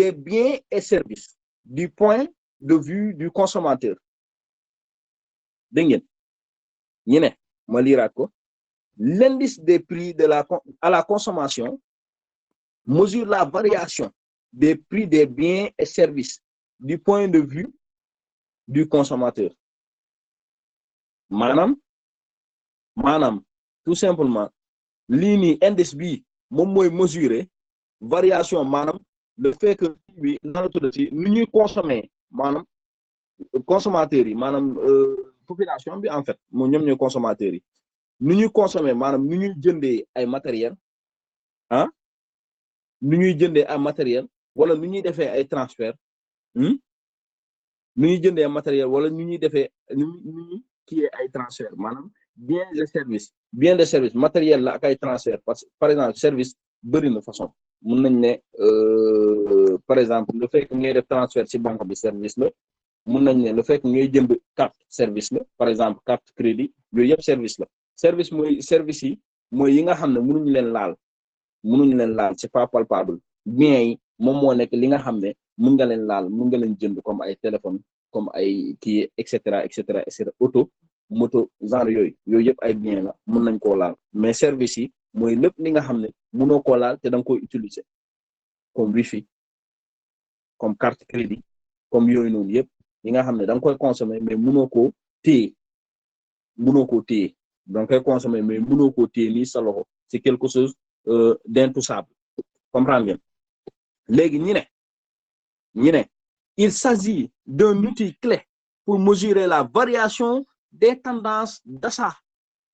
des biens et services du point de vue du consommateur. Dégg ngeen ñu ne ma liiraat ko. L'indice des prix à la consommation mesure la variation des prix des biens et services du point de vue du consommateur. maanaam tout simplement lii nii indice bi moom mooy mesurer variation maanaam le fait que bi nana tuddati ni ñuy consommer maanaam consommateurs yi maanaam population bi en fait moom ñoom ñooy consommateurs yi ni ñuy consommer maanaam ni ñuy jëndee ay matériel ni ñuy jëndee ay matériel wala ni ñuy defee ay transfert ni ñuy jëndee matériel wala ni ñuy defee ni ñuy kiyee ay transfert maanaam biens de service matériel la ak ay transfert parce que par exemple service bëri na façon mën nañ ne par exemple le fait que ngay def transfert ci banque bi service la mën nañ ne le fait que ngay jënd carte service la par exemple carte crédit yooyu yëpp service la service yi mooy yi nga xam ne mënuñu leen laal c'est pas palpable biens yi moom moo nekk li nga xam ne mën nga leen laal mën nga leen jënd comme ay téléphone comme ay kii et cetera auto moto genre yooyu yëpp ay biens la mën nañ koo laal mais service yi mooy lépp li nga xam ne mënoo koo laal te da nga koy utiliser comme wifi comme carte crédit comme yooyu noonu yëpp yi nga xam ne da nga koy consommer mais mënoo koo téye da nga koy consommer mais mënoo koo téye nii sa loxo c'est quelque chose d'intouchable comprendre ngeen léegi ñi ne il s'agit d'un outil clé pour mesurer la variation des tendances d'achat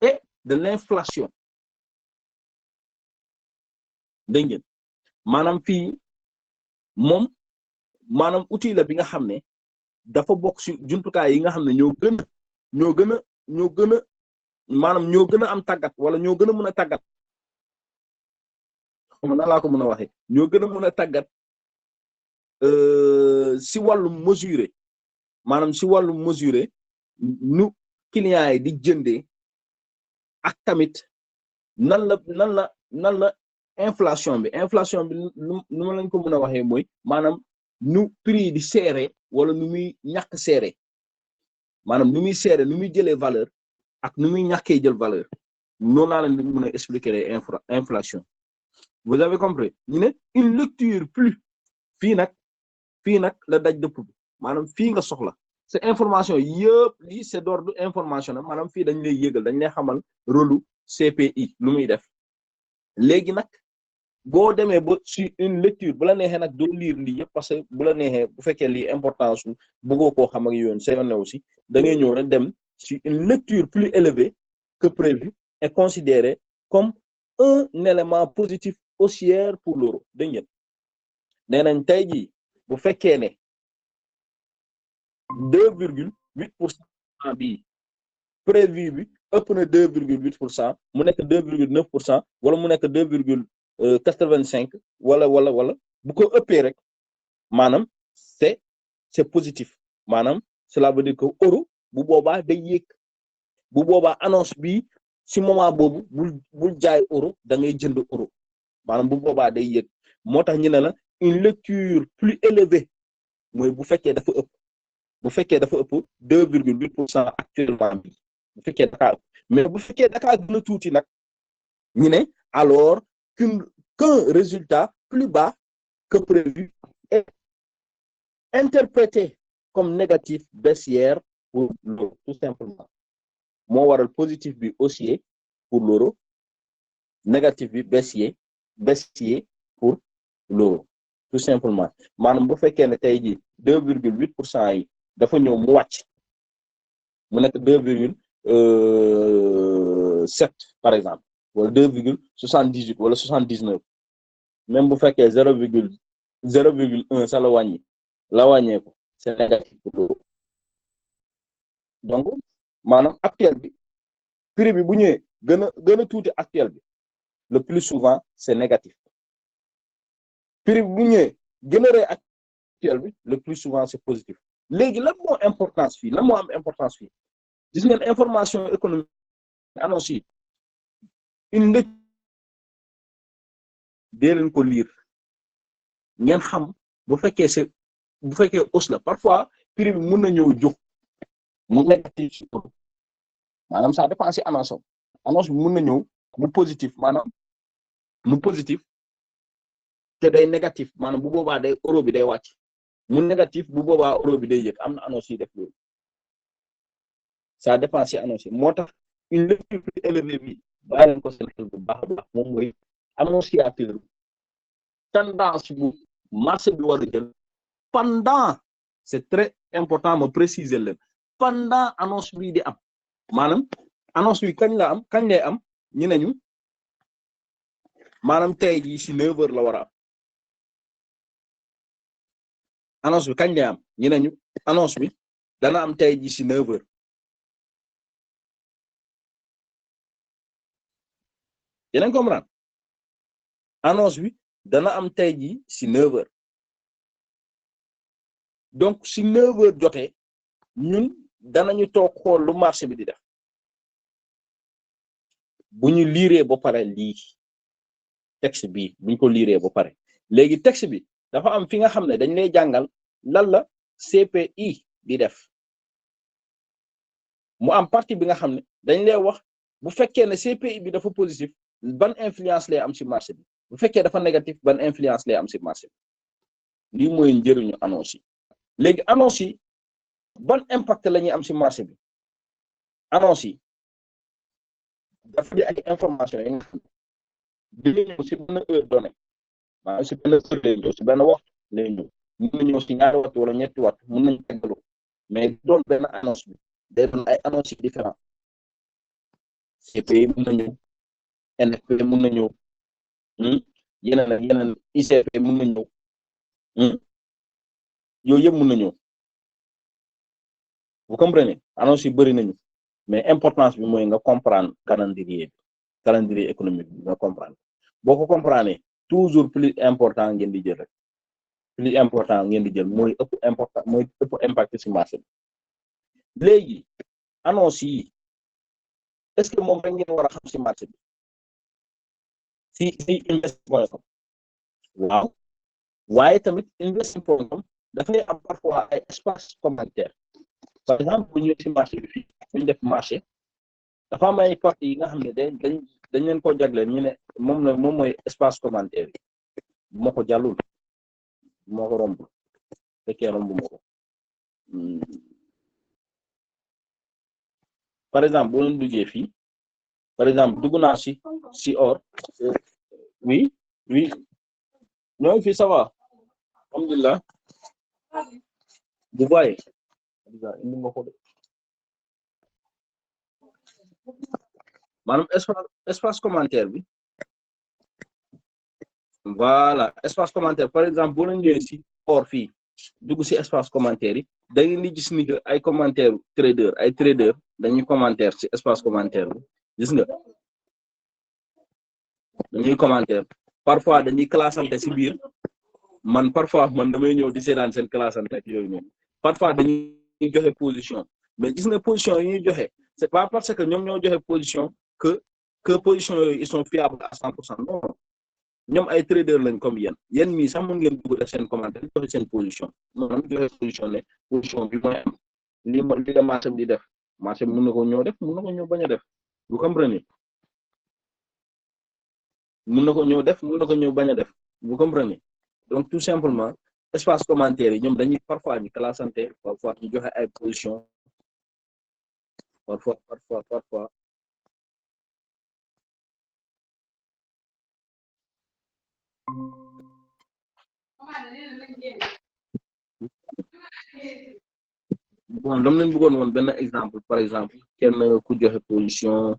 et de l'inflation dégg ngeen maanaam fii moom maanaam outil la bi nga xam ne dafa bokk ci jumtukaay yi nga xam ne ñoo gën a am tàggat wala ñoo gën a mën a tàggat xam na laa ko mën a waxee ñoo gën a mën a tàggat ci wàllum mesurer nu clients yi di jëndee ak tamit nan la inflation bi nu ma lañ ko mën a waxee mooy maanaam nu prix di seere wala nu muy ñàkk seere maanaam nu muy seere nu muy jëlee valeur ak nu muy ñàkkee jël valeur noonu laa leen di mën a expliquer inflation vous avez compris ñu ne une lecture plus fii nag la daj dëpp bi maanaam fii nga soxla c'est information yëpp lii c'est d'ordre information nag maanaam fii dañ lay yëgal dañ lay xamal rôle CPI lu muy def léegi nag boo demee ba sur une lecture bu la neexee nag doo lire lii yëpp parce que bu la neexee bu fekkee lii importance su bëggoo koo xam ak yoon sa yoon ne aussi da ngay ñëw rek dem sur une lecture plus élevée que prévu est considérée comme un élément positif haussière pour l'euro dégg ngeen nee nañ tey jii bu fekkee ne 2,8% bii prévu bi ëpp na 2,8% mu nekk 2,9% wala mu nekk 2,85 wala bu ko ëppee rek maanaam c'est positif maanaam cela veut dire que euro bu boobaa day yéeg bu boobaa annonce bi ci moment boobu bul jaay euro da ngay jënd euro maanaam bu boobaa day yéeg moo tax ñu ne la une lecture plus élevée mooy bu fekkee dafa ëpp 2,8% actuellement bi bu fekkee dakaa ëpp mais bu fekkee dakaa gën a tuuti nag ñu ne alors qu'un résultat plus bas que prévu est interprété comme négatif baissière pour l'euro tout simplement moo waral positif bi haussier pour l'euro négatif bi baissier pour l'euro tout simplement maanaam bu fekkee ne tey jii 2,8% yi dafa ñëw mu wàcc mu nekk 2,7 par exemple wala 2,78 wala 79 même bu fekkee 0,1 sa la wàññeeku c'est négatif pour l'euro donc maanaam actuel bi prix bi bu ñëwee gën a tuuti actuel bi le plus souvent c'est négatif prix bi bu ñëwee gën a rëy actuel bi le plus souvent c'est positif léegi lan moo am importance fii gis ngeen information économique annonce yi une lecture dee leen ko lire ngeen xam bu fekkee hausse la parfois prix bi mun na ñëw jóg mu négatif si euro maanaam ça dépend si annonce bi mun na ñëw mu positif maanaam mu positif te day négatif maanaam bu boobaa day euro bi day wàcc mu négatif bu boobaa euro bi day yëg am na annonce yi def loolu ça dépend si annonce yi moo tax une lecture plus élevée bi bàyyi leen ko seen xel bu baax a baax moom mooy annonciateur tendance bu marché bi war a jël pendant c'est très important ma préciser leen pendant annonce bi di am maanaam annonce bi kañ lay am ñu ne ñu maanaam tey jii si 9h la war a am annonce bi kañ lay am ñu ne ñu annonce bi dana am tey jii si 9h yéen comprendre annonce bi dana am tey jii si 9h donc si 9h jotee ñun danañu toog xool lu marché bi di def bu ñu liiree ba pare lii texte bi bu ñu ko liiree ba pare léegi texte bi dafa am fi nga xam ne dañ lay jàngal lan la CPI di def mu am partie bi nga xam ne dañ lay wax bu fekkee ne CPI bi dafa positif ban influence lay am ci marché bi bu fekkee dafa négatif ban influence lay am ci marché bi lii mooy njëriñu annonce yi léegi annonce yi ban impact la ñuy am ci marché bi annonce yi dafa di ay information yi nga xam ne dina ñëw ci benn heure donnée maanaam ci benn heure lay ñëw ci benn waxtu lay ñëw mën na ñëw ci ñaari waxtu wala ñetti waxtu mën nañu teggaloo mais doon benn annonce bi day doon ay annonce yi différent CPI mën na ñëw NFP mën na ñëw yeneen ak yeneen ICP mën na ñëw yooyu yëpp mën na ñëw vous comprenez annonce yi bëri nañu mais importance bi mooy nga comprendre calendrier économique bi nga comprendre boo ko comprendre toujours plus important ngeen di jël rek plus important ngeen di jël mooy ëpp important mooy ëpp impact ci marché bi léegi annonce yi est-ce que moom rek ngeen war a xam ci marché bi si investing.com waaw waaye tamit investing.com dafay am parfois ay espace commentaire par exemple bu ñu ci marché bi fii bu ñu def marché dafa am ay parties yi nga xam ne dañ leen ko jagleel ñu ne moom mooy espace commentaire yi bu ma ko jàllul bu ma ko romb fekkee romb ma ko par exemple boo leen duggee fii par exemple dugg naa si or oui ñoo fi ça va alhamdulillah vous voyez indi ma ko de maanaam espace commentaire bi voilà espace commentaire par exemple boo leen ñëwee si or fii dugg si espace commentaire yi da ngeen di gis ni que ay commentaire trader dañuy commentaire ci espace commentaire bi gis nga dañuy commentaire parfois dañuy classante ci biir parfois man damay ñëw di seetaan seen classante ak yooyu noonu parfois dañuy joxe position mais gis nga position yi ñuy joxe c'est pas parce que ñoom ñoo joxe position que position yooyu ils sont fiables à 100% non ñoom ay trader lañ comme yéen mii sax mën ngeen dugg def seen commentaire joxe seen position non joxe position ne position bi mooy am li la marché bi di def marché bi mën na ko ñëw def mën na ko ñëw bañ a def vous comprenez mën na ko ñëw def mën na ko ñëw bañ a def vous comprenez donc tout simplement espace commentaire yi ñoom dañuy parfois ñu classante parfois ñu joxe ay position parfois bon dama leen bëggoon woon benn exemple par exemple kenn ku joxe position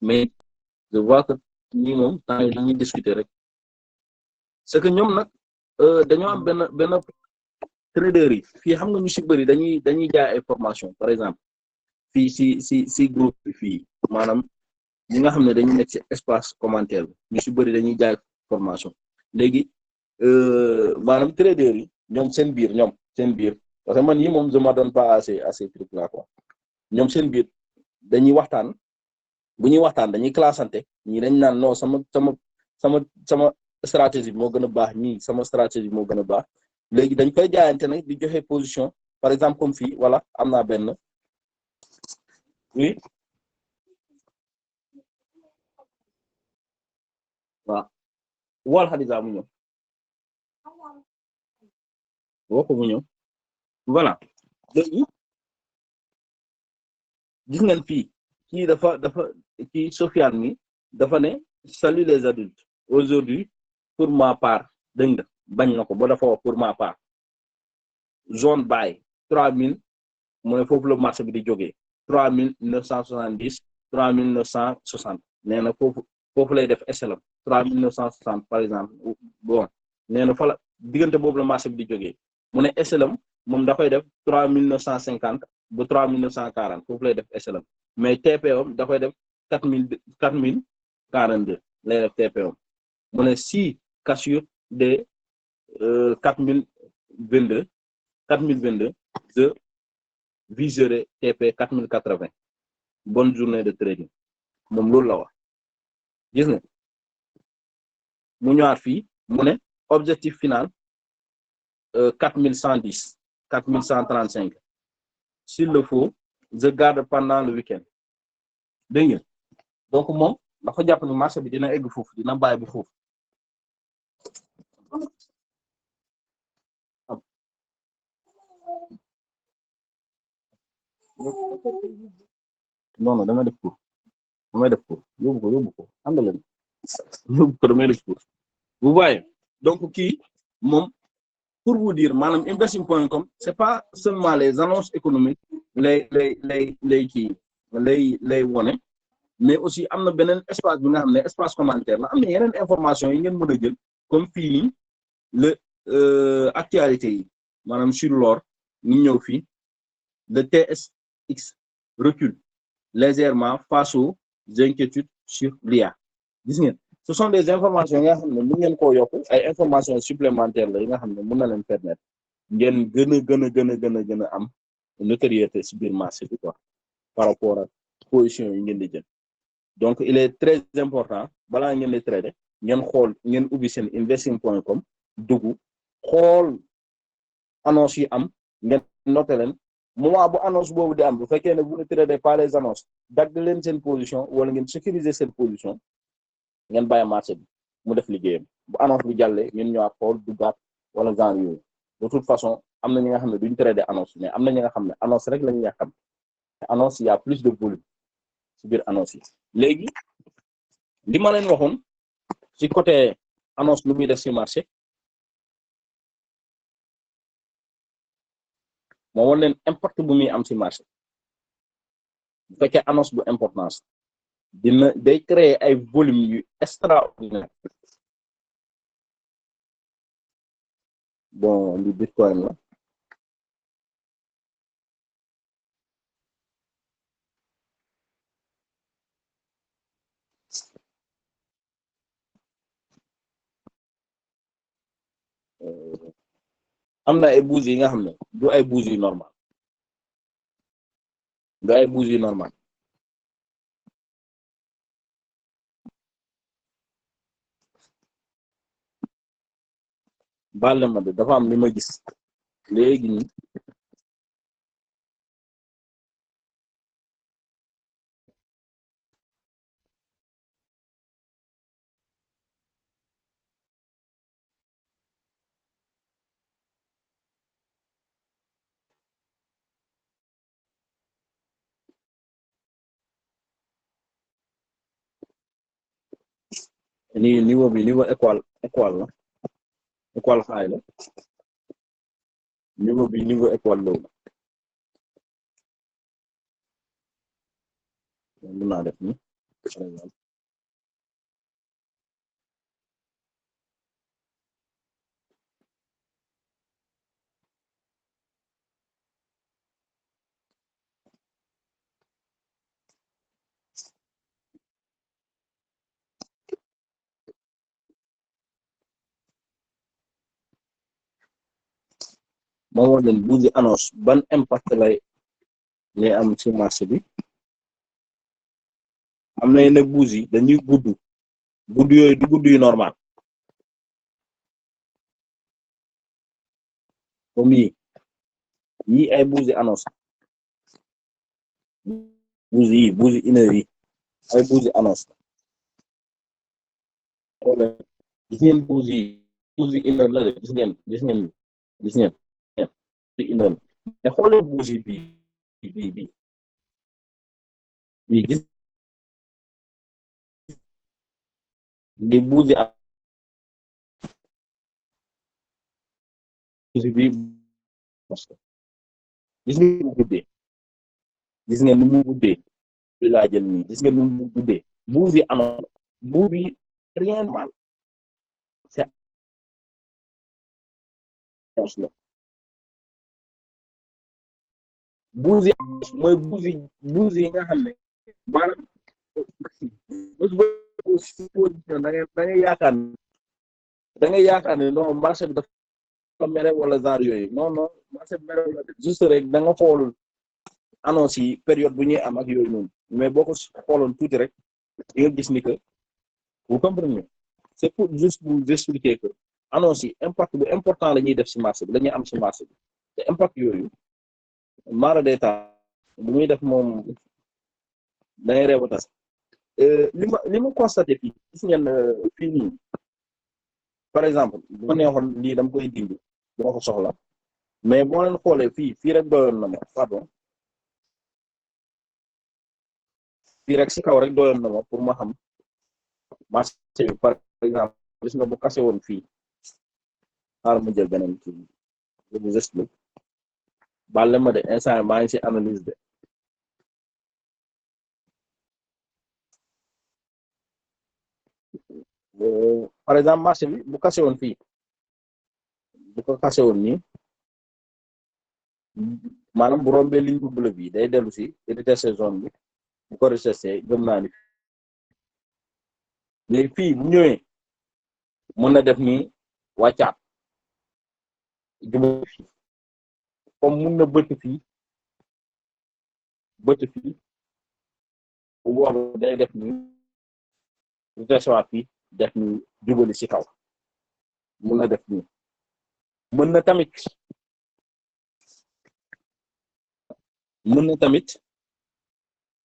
mais je vois que ñi moom temps yi dañuy discuter rek c'est que ñoom nag dañoo am benn trader yi fii xam nga ñu ci bëri dañuy jaay ay formation par exemple fii si groupe bi fii maanaam ñi nga xam ne dañuy nekk ci espace commentaire bi ñu ci bëri dañuy jaay formation léegi maanaam trader yi ñoom seen biir parce que man yi moom je m'adonne pas à ces trucs là quoi ñoom seen biir dañuy waxtaan bu ñuy waxtaan dañuy classante ñi dañ naan non sama stratégie moo gën a baax ñii sama stratégie moo gën a baax léegi dañ koy jaayante nag di joxe position par exemple comme fii voilà am naa benn oui waaw wol Xadija mu ñëw woo ko mu ñëw voilà léegi gis ngeen fii kii dafa kii Sofiane mi dafa ne salut les adultes aujourd'hui pour ma part dégg nga bañ na ko ba dafa wax pour ma part zone buy 3000 mu ne foofu la marché bi di jógee 3970 3960 nee na foofu lay def SLM 3960 par exemple bon nee na fa la diggante boobu la marché bi di jógee mu ne SLM moom da koy def 3950 ba 3940 foofu lay def SLM mais TPM da koy def 4042 lay def TPM mu ne si cassure de 4022 je viserai TP 4080 bonne journée de trading moom loolu la wax gis nga mu ñëwaat fii mu ne objectif final 4110 4135 s'il le faut je garde pendant le week-end dégg nga donc moom dafa jàpp ni marché bi dina egg foofu dina bàyyi bu foofu non damay def pour yóbbu ko àndal yóbbu ko damay def pour vous voyez donc kii moom pour vous dire maanaam investing.com c'est pas seulement les annonces économiques lay kii lay wone mais aussi am na beneen espace bi nga xam ne espace commentaire la am na yeneen information yi ngeen mën a jël comme fii nii le actualité yi maanaam sur l'or ñu ñëw fii le TSX recule légèrement face aux inquiétudes sur l'IA gis ngeen ce sont des informations yi nga xam ne mën ngeen koo yokk ay informations supplémentaires la yi nga xam ne mën na leen permettre ngeen gën a am notoriété ci biir marché bi quoi par rapport ak position yi ngeen di jël donc il est très important balaa ngeen di trader ngeen xool ngeen ubbi seen investing.com dugg xool annonce yi am ngeen noté leen moment bu annonce boobu di am bu fekkee ne vous ne tradez pas les annonces dagg leen seen position wala ngeen sécuriser seen position ngeen bàyyi marché bi mu def liggéeyam bu annonce bi jàllee ngeen ñëwaat xool duggaat wala genre yooyu de toute façon am na ñi nga xam ne duñ trader annonce mais am na ñi nga xam ne annonce rek lañu yàqam te annonce y a plus de volume ci biir annonce yi léegi li ma leen waxoon ci côté annonce lu muy def ci marché moo woon leen impact bu muy am ci marché bu fekkee annonce bu importance day créer ay volume yu extraordinaire bon li Bitcoin la am na ay bougies yi nga xam ne du ay bougies normal du ay bougies normal baal ma de dafa am li ma gis léegi nii niveau bi niveau équal la équal high la niveau bi niveau équal low la mën naa def ni par exemple moom wax leen bougie annonce ban impact lay am ci marché bi am na yenn bougie dañuy gudd yooyu du gudd yu normal comme yi ay bougie annonce bougie une heure yi ay bougie annonce gis ngeen bougie une heure la de gis ngeen une heure mais xoolee bougie bi gis di bougie bi gis ngeen mu guddee gis ngeen nu mu guddee bi laa jël nii gis ngeen nu mu guddee bougie annonce bougie rien de mal c'est annonce la bougie mooy bougie yi nga xam ne maanaam position da ngay yaakaar ne non marché bi dafa mere wala genre yooyu non marché bi mere wala juste rek da nga xool annonce yi période bu ñuy am ak yooyu noonu mais boo ko xooloon tuuti rek di nga gis ni que vous comprenez c'est pour juste vous expliquer que annonce yi impact bu important la ñuy def ci marché bi la ñuy am ci marché bi te impact yooyu mara d'état bu muy def moom da ngay reew a tas li ma constaté fii gis ngeen fii nii par exemple bu ma neexoon lii dama koy dindi dama ko soxla mais boo leen xoolee fii rek doyoon na ma pardon fii rek si kaw rek doyoon na ma pour ma xam marché bi par exemple gis nga bu kase woon fii xaaral ma jël beneen kii je vous explique baal ma de instant maa ngi si analyse de par exemple marché bi bu kase woon fii bu ko kase woon nii maanaam bu rombee ligne bu bleu bi day dellu si retester zone bi bu ko retester gëm naa ni léegi fii bu ñëwee mën na def nii wàccaat jubal fii comme mun na bëtt fii bu boobu day def nii retester waat fii def nii jubali si kaw mun na def nii mën na tamit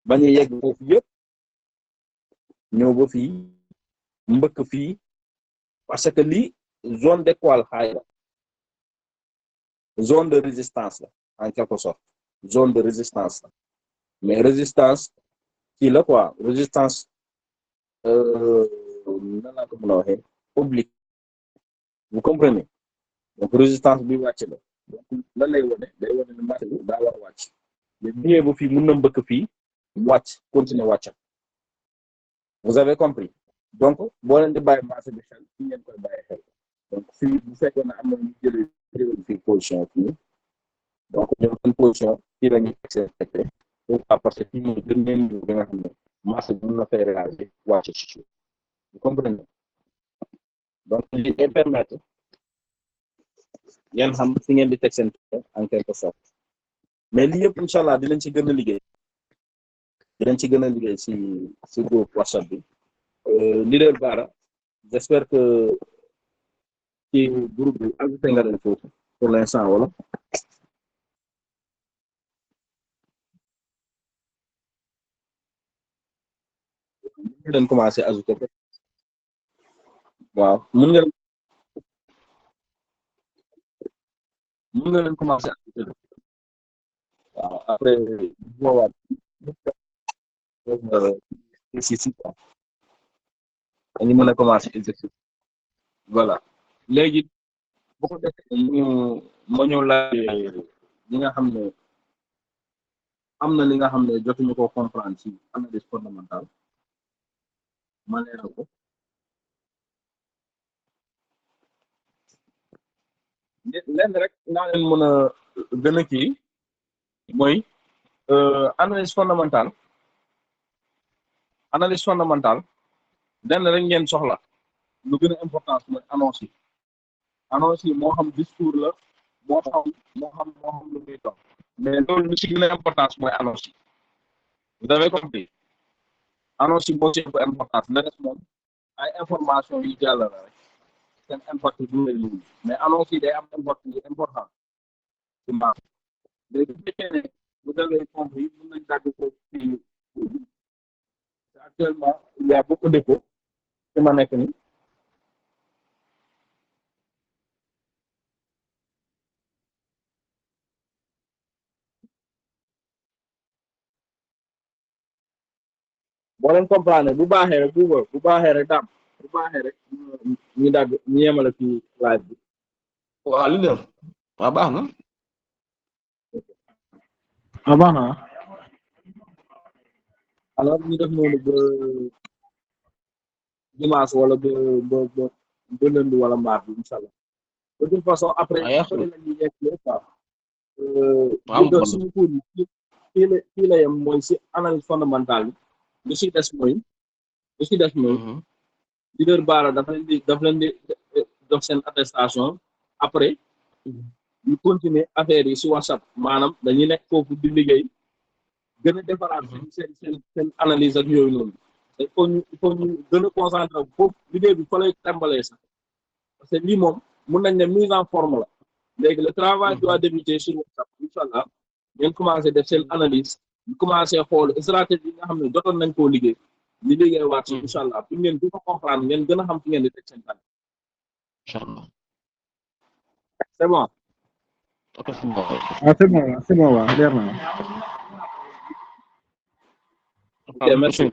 bañ a yegg foofu yëpp ñëw ba fii mbëkk fii parce que lii zone d'étoile high la zone de résistance la en quelque sorte zone de résistance la mais résistance kii la quoi résistance nan laa ko mën a waxee oblique vous comprenez donc résistance bi wàcc la donc lan lay wone day wone ne marché bi daa war a wàcc mais bu ñëwee ba fii mën na mbëkk fii wàcc continuer wàcc vous avez compris donc boo leen di bàyyi marché bi xel fii ngeen koy bàyyi xel donc fii bu fekkoon ne am na ñu jëlee fii position fii donc ñoom seen position fii la ñuy accepté pourquoi parce que fii mooy dernier niveau bi nga xam ne marché bi mën na fay réagir wàcc ci suuf vous comprenez donc li day permettre ngeen xam fi ngeen di teg seen en quelque sorte mais lii yëpp incha allah dinañ ci gën a liggéey si groupe WhatsApp bi leader Bara j'espère que ci groupe bi ajouté nga leen foofu pour l'instant wala ñu leen commencé ajouté ko waaw mun nga leen commencé ajouté waaw après boobaat exercice dañu mën a commencé exercice voilà léegi bu ko defee ma ñëw laaj li nga xam ne am na li nga xam ne jotuñu ko comprendre ci analyse fondamentale ma leeral ko lenn rek naa leen mën a gën a kii mooy analyse fondamentale lenn rek ngeen soxla lu gën a importance mooy annonce yi moo xam discours la moo xam lu muy doon mais loolu lu ci gën a importance mooy annonce yi vous avez compris annonce yi moo ci ëpp importance la des moom ay information yu jàll la rek seen impact du lay mais annonce yi day am impact yu important léegi bu fekkee ne vous avez compris mën nañ dagg ko ci actuellement il y a beaucoup d'écho fi ma nekk ni boo leen comprendre bu baaxee rek bu baaxee rek daam bu baaxee rek ñu dagg ñu yemale ci live bi. waaw li def waaw baax na. baax na alors ñu def noonu ba dimanche wala ba lundi wala mardi incha allah de toute façon après après la ñuy nekk quoi ñu suñu cours yi fii la yem mooy si analyse fondamentale bi lu si des mooy leader Bara daf leen di jox seen attestation après ñu continuer affaire yi si WhatsApp maanaam dañuy nekk foofu di liggéey gën a defaraat seen analyse ak yooyu noonu il faut ñu gën a concentré foofu liggéey bi fa lay tàmbalee sax parce que lii moom mun nañ ne mise en forme la léegi le travail doit débuter sur WhatsApp incha allah ngeen commencé def seen analyse ñu commencé xool stratégie yi nga xam ne jotoon nañ koo liggéey ñu liggéey waat si incha allah pour ngeen gën a comprendre ngeen gën a xam fi ngeen di teg seen tànk. incha allah. c'est bon. ok c'est bon. c'est bon waaw leer na. ok merci.